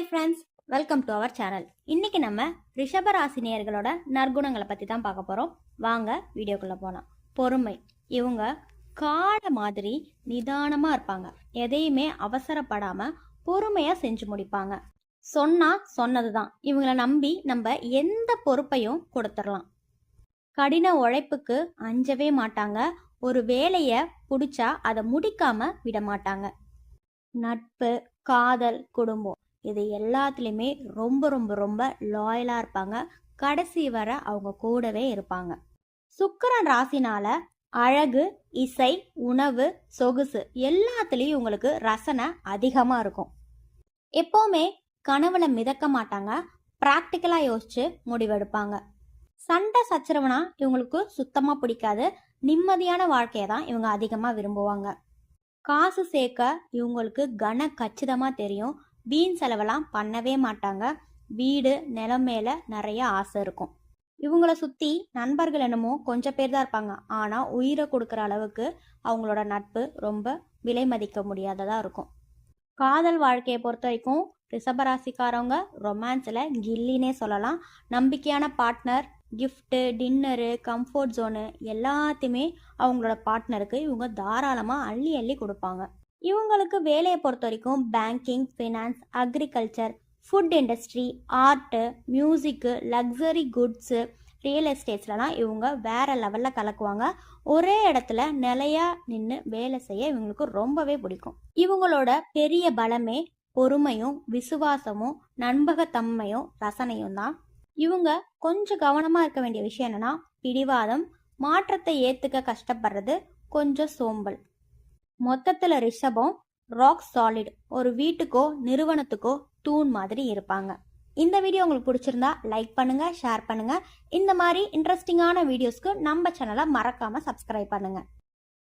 Hi friends, welcome to our channel. இன்னைக்கு நம்ம ரிஷபராசினியர்களோட நற்குணங்களை பற்றி தான் பார்க்க போகிறோம். வாங்க வீடியோக்குள்ளே போகலாம். பொறுமை. இவங்க காடை மாதிரி நிதானமாக இருப்பாங்க. எதையுமே அவசரப்படாமல் பொறுமையாக செஞ்சு முடிப்பாங்க. சொன்னது தான். இவங்களை நம்பி நம்ம எந்த பொறுப்பையும் கொடுத்துடலாம். கடின உழைப்புக்கு அஞ்சவே மாட்டாங்க. ஒரு வேலையை பிடிச்சா அதை முடிக்காம விட மாட்டாங்க. நட்பு, காதல், குடும்பம் இது எல்லாத்துலேயுமே ரொம்ப ரொம்ப ரொம்ப லாயலாக இருப்பாங்க. கடைசி வரை அவங்க கூடவே இருப்பாங்க. சுக்கிரன் ராசினால அழகு, இசை, உணவு, சொகுசு எல்லாத்துலேயும் உங்களுக்கு ரசனை அதிகமாக இருக்கும். எப்போவுமே கனவுல மிதக்க மாட்டாங்க. ப்ராக்டிக்கலாக யோசிச்சு முடிவெடுப்பாங்க. சண்டை சச்சரவுனா இவங்களுக்கு சுத்தமாக பிடிக்காது. நிம்மதியான வாழ்க்கையை தான் இவங்க அதிகமாக விரும்புவாங்க. காசு சேர்க்க இவங்களுக்கு கச்சிதமாக தெரியும். வீண் செலவெல்லாம் பண்ணவே மாட்டாங்க. வீடு, நிலம் மேலே நிறைய ஆசை இருக்கும். இவங்கள சுற்றி நண்பர்கள் என்னமோ கொஞ்சம் பேர் தான் இருப்பாங்க. ஆனால் உயிரை கொடுக்குற அளவுக்கு அவங்களோட நட்பு ரொம்ப விலை மதிக்க முடியாததாக இருக்கும். காதல் வாழ்க்கையை பொறுத்த வரைக்கும் ரிஷபராசிக்காரவங்க ரொமான்ஸில் கில்லினே சொல்லலாம். நம்பிக்கையான partner, gift, dinner, comfort zone எல்லாத்தையுமே அவங்களோட பார்ட்னருக்கு இவங்க தாராளமாக அள்ளி அள்ளி கொடுப்பாங்க. இவங்களுக்கு வேலையை பொறுத்த வரைக்கும் banking, finance, agriculture, food industry, art, music, luxury goods, real எஸ்டேட்ஸ்லாம் இவங்க வேற லெவலில் கலக்குவாங்க. ஒரே இடத்துல நிலையாக நின்று வேலை செய்ய இவங்களுக்கு ரொம்பவே பிடிக்கும். இவங்களோட பெரிய பலமே பொறுமையும், விசுவாசமும், நம்பகத்தன்மையும், ரசனையும் தான். இவங்க கொஞ்சம் கவனமாக இருக்க வேண்டிய விஷயம் என்னன்னா பிடிவாதம், மாற்றத்தை ஏற்றுக்க கஷ்டப்படுறது, கொஞ்சம் சோம்பல். மொத்தத்தில் ரிஷபம் ராக் சாலிட். ஒரு வீட்டுக்கோ நிறுவனத்துக்கோ தூண் மாதிரி இருப்பாங்க. இந்த வீடியோ உங்களுக்கு பிடிச்சிருந்தா லைக் பண்ணுங்க, ஷேர் பண்ணுங்க. இந்த மாதிரி இன்ட்ரெஸ்டிங்கான வீடியோஸ்க்கு நம்ம சேனலை மறக்காம சப்ஸ்கிரைப் பண்ணுங்க.